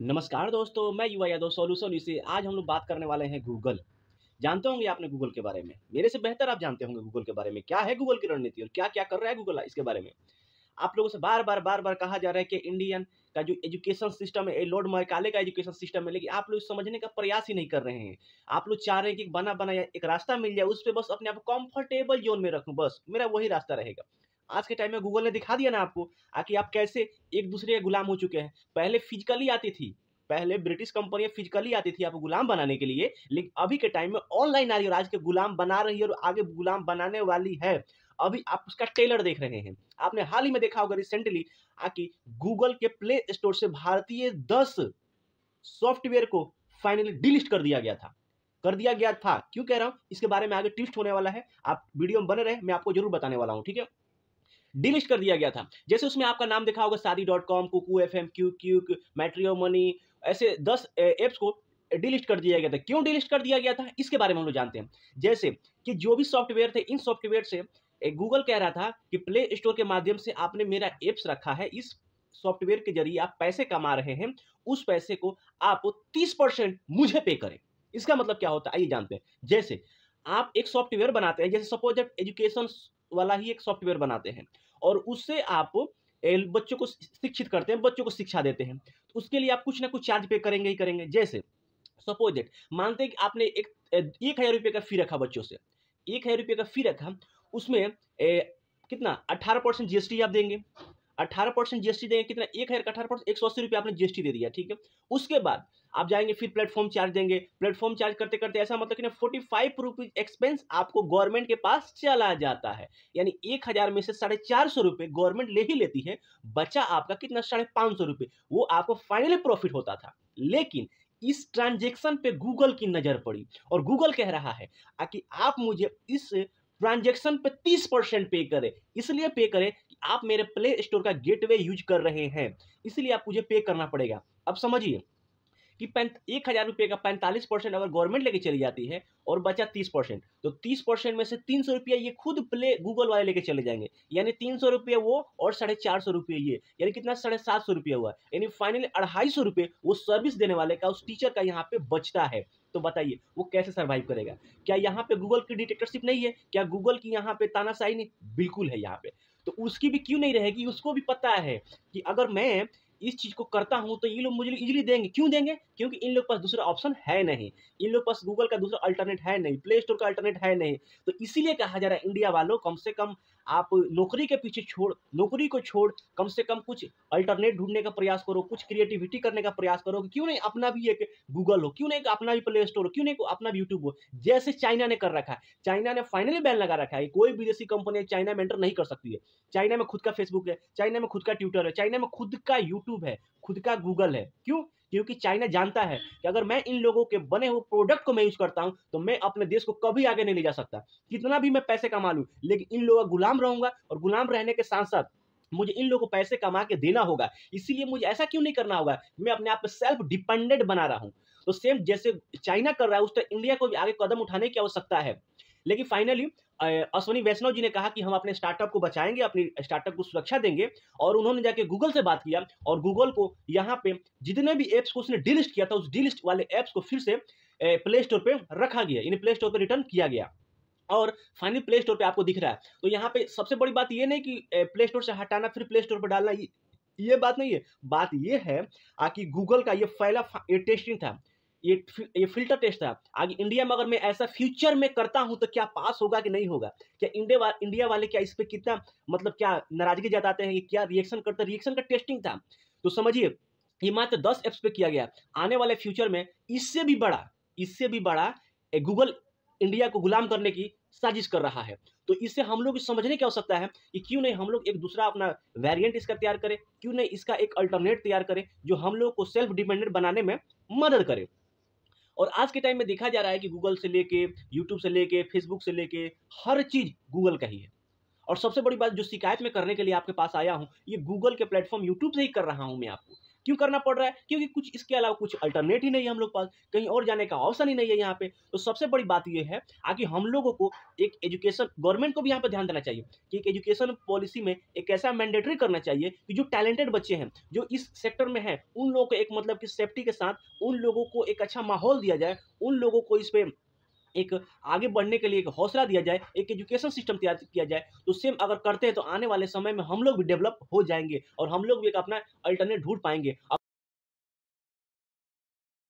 नमस्कार दोस्तों, मैं युवा यादव सॉल्यूशन से आज हम लोग बात करने वाले हैं गूगल। जानते होंगे आपने गूगल के बारे में, मेरे से बेहतर आप जानते होंगे गूगल के बारे में। क्या है गूगल की रणनीति और क्या-क्या कर रहा है गूगल इसके बारे में। आप लोगों से बार-बार कहा जा रहा है कि इंडियन का जो एजुकेशन सिस्टम है, ये लॉर्ड मैकाले का एजुकेशन सिस्टम है, लेकिन आप लोग समझने का प्रयास ही नहीं कर रहे हैं। आप लोग चाह रहे हैं कि बना-बनाया एक रास्ता मिल जाए, उस पे बस अपने आप को कंफर्टेबल ज़ोन में रखूँ, बस मेरा वही रास्ता रहेगा। आज के टाइम में गूगल ने दिखा दिया ना आपको कि आप कैसे एक-दूसरे के गुलाम हो चुके हैं। पहले फिजिकली आती थी, पहले ब्रिटिश कंपनियाँ फिजिकली आती थी आपको गुलाम बनाने के लिए, लेकिन अभी के टाइम में ऑनलाइन आ रही है और आज के गुलाम बना रही है और आगे गुलाम बनाने वाली है। अभी आप उसका ट्रेलर देख रहे हैं। आपने हाल ही में देखा होगा रिसेंटली कि गूगल के प्ले स्टोर से भारतीय 10 सॉफ्टवेयर को फाइनली डिलीट कर दिया गया था। क्यों कह रहा हूँ? इसके बारे में आगे ट्विस्ट होने वाला है। आप वीडियो में बने रहे, मैं आपको ज़रूर बताने वाला हूँ, ठीक है? डिलीट कर दिया गया था। जैसे उसमें आपका नाम दिखा होगा शादी.com, कुकू एफएम, क्यूक, मैट्रिमोनी, ऐसे 10 ऐप्स को डिलीट कर दिया गया था। क्यों डिलीट कर दिया गया था? इसके बारे में हम लोग जानते हैं। जैसे कि जो भी सॉफ्टवेयर थे, इन सॉफ्टवेयर से गूगल कह रहा था कि प्ले स्टोर के माध्यम से आपने मेरा ऐप्स रखा है, इस सॉफ्टवेयर के ज़रिए आप पैसे कमा रहे हैं, उस पैसे को आप 30% मुझे पे करें। इसका मतलब क्या होता है? आइए जानते हैं। जैसे आप एक सॉफ्टवेयर बनाते हैं, जैसे सपोज़ दैट एजुकेशन वाला ही एक सॉफ्टवेयर बनाते हैं और उससे आप बच्चों को शिक्षित करते हैं, बच्चों को शिक्षा देते हैं। तो उसके लिए आप कुछ ना कुछ चार्ज पे करेंगे ही करेंगे। जैसे सपोज़ दैट मानते हैं कि आपने एक ₹1000 का फ़ी रखा बच्चों से, ₹1000 का फ़ी रखा, उसमें कितना 18% जीएसटी आप देंगे। 18% जीएसटी देंगे, कितना 1000 का 18% ₹180 आपने जीएसटी दे दिया, ठीक है। उसके बाद आप जाएँगे, फिर प्लेटफ़ॉर्म चार्ज देंगे। प्लेटफ़ॉर्म चार्ज करते-करते ऐसा मतलब कि ना ₹45 एक्सपेंस आपको गवर्नमेंट के पास चला जाता है। यानी 1000 में से ₹450 गवर्नमेंट ले ही लेती है, बचा आपका कितना ₹550, वो आपको फाइनली प्रॉफ़िट होता था। लेकिन इस ट्रांज़ैक्शन पे गूगल की नज़र पड़ी और गूगल कह रहा है कि आप मुझे इस ट्रांज़ैक्शन पे 30% पे करें। इसलिए पे करें कि आप मेरे प्ले स्टोर का गेटवे यूज़ कर रहे हैं, इसलिए आप मुझे पे करना पड़ेगा। अब समझिए कि ₹1000 का 45% अगर गवर्नमेंट लेके चली जाती है और बचा 30%, तो 30% में से ₹300 ये खुद प्ले गूगल वाले लेके चले जाएँगे। यानी ₹300 वो और ₹450 ये, यानी कितना ₹750 हुआ। यानी फाइनली ₹250 वो सर्विस देने वाले का, उस टीचर का यहाँ पे बचता है। तो बताइए वो कैसे सर्वाइव करेगा? क्या यहाँ पे गूगल की डिक्टेटरशिप नहीं है? क्या गूगल की यहाँ पे तानाशाही नहीं? बिल्कुल है यहाँ पे। तो उसकी भी क्यों नहीं रहेगी? उसको भी पता है कि अगर मैं इस चीज़ को करता हूँ तो ये लोग मुझे ईज़िली देंगे। क्यों देंगे? क्योंकि इन लोग के पास दूसरा ऑप्शन है नहीं। इन लोग के पास गूगल का दूसरा अल्टरनेट है नहीं, प्ले स्टोर का अल्टरनेट है नहीं। तो इसीलिए कहा जा रहा है इंडिया वालों, कम से कम आप नौकरी को छोड़ कम से कम कुछ अल्टरनेट ढूँढने का प्रयास करो, कुछ क्रिएटिविटी करने का प्रयास करो कि क्यों नहीं अपना भी एक गूगल हो, क्यों नहीं अपना भी प्ले स्टोर हो, क्यों नहीं अपना भी यूट्यूब हो। जैसे चाइना ने कर रखा है। चाइना ने फाइनली बैन लगा रखा है, कोई विदेशी कंपनी चाइना में एंटर नहीं कर सकती है। चाइना में खुद का फेसबुक है, चाइना में खुद का ट्विटर है, चाइना में खुद का यूट्यूब है, खुद का गूगल है। क्यों? क्योंकि चाइना जानता है कि अगर मैं इन लोगों के बने हुए प्रोडक्ट को मैं यूज़ करता हूँ, तो मैं अपने देश को कभी आगे नहीं ले जा सकता। कितना भी मैं पैसे कमा लूँ, लेकिन इन लोगों का गुलाम रहूँगा और गुलाम रहने के साथ-साथ मुझे इन लोगों को पैसे कमा के देना होगा। इसीलिए मुझे ऐसा क्यों नहीं करना होगा? मैं अपने आप पे सेल्फ डिपेंडेंट बना रहा हूँ। तो सेम जैसे चाइना कर रहा है, उस तरह इंडिया को भी आगे कदम उठाने की आवश्यकता है। लेकिन फाइनली अश्विनी वैष्णव जी ने कहा कि हम अपने स्टार्टअप को बचाएँगे, अपनी स्टार्टअप को सुरक्षा देंगे और उन्होंने जाके गूगल से बात किया और गूगल को यहाँ पे जितने भी ऐप्स को उसने डिलिस्ट किया था, उस डिलिस्ट वाले ऐप्स को फिर से प्ले स्टोर पे रखा गया, यानी प्ले स्टोर पे रिटर्न किया गया और फाइनली प्ले स्टोर पे आपको दिख रहा है। तो यहाँ पे सबसे बड़ी बात ये नहीं कि प्ले स्टोर से हटाना फिर प्ले स्टोर पे डालना, ये बात नहीं है। बात ये है कि गूगल का ये पहला ये टेस्टिंग था। ये फ़िल्टर टेस्ट था। आगे इंडिया में अगर मैं ऐसा फ्यूचर में करता हूँ तो क्या पास होगा कि नहीं होगा? क्या इंडिया वाले क्या इस पे कितना मतलब क्या नाराज़गी जताते हैं, कि क्या रिएक्शन करते हैं? रिएक्शन का टेस्टिंग था। तो समझिए ये मात्र 10 ऐप्स पे किया गया। आने वाले फ्यूचर में इससे भी बड़ा गूगल इंडिया को गुलाम करने की साजिश कर रहा है। तो इससे हम लोग समझने की आवश्यकता है कि क्यों नहीं हम लोग एक दूसरा अपना वेरिएंट इसका तैयार करें, क्यों नहीं इसका एक अल्टरनेट तैयार करें, जो हम लोग को सेल्फ डिपेंडेंट बनाने में मदद करे। और आज के टाइम में देखा जा रहा है कि गूगल से लेके, यूट्यूब से लेके, फेसबुक से लेके हर चीज़ गूगल का ही है। और सबसे बड़ी बात जो शिकायत मैं करने के लिए आपके पास आया हूँ, ये गूगल के प्लेटफ़ॉर्म यूट्यूब से ही कर रहा हूँ मैं आपको। क्यों करना पड़ रहा है? क्योंकि कुछ इसके अलावा कुछ अल्टरनेट ही नहीं है हम लोग के पास, कहीं और जाने का ऑप्शन ही नहीं है यहाँ पे। तो सबसे बड़ी बात ये है कि हम लोगों को एक एजुकेशन गवर्नमेंट को भी यहाँ पे ध्यान देना चाहिए कि एक एजुकेशन पॉलिसी में एक ऐसा मैंडेटरी करना चाहिए कि जो टैलेंटेड बच्चे हैं, जो इस सेक्टर में हैं, उन लोगों को एक मतलब कि सेफ्टी के साथ उन लोगों को एक अच्छा माहौल दिया जाए, उन लोगों को इस पे एक आगे बढ़ने के लिए एक हौसला दिया जाए, एक एजुकेशन सिस्टम तैयार किया जाए। तो सेम अगर करते हैं तो आने वाले समय में हम लोग भी डेवलप हो जाएँगे और हम लोग भी एक अपना अल्टरनेट ढूँढ पाएँगे।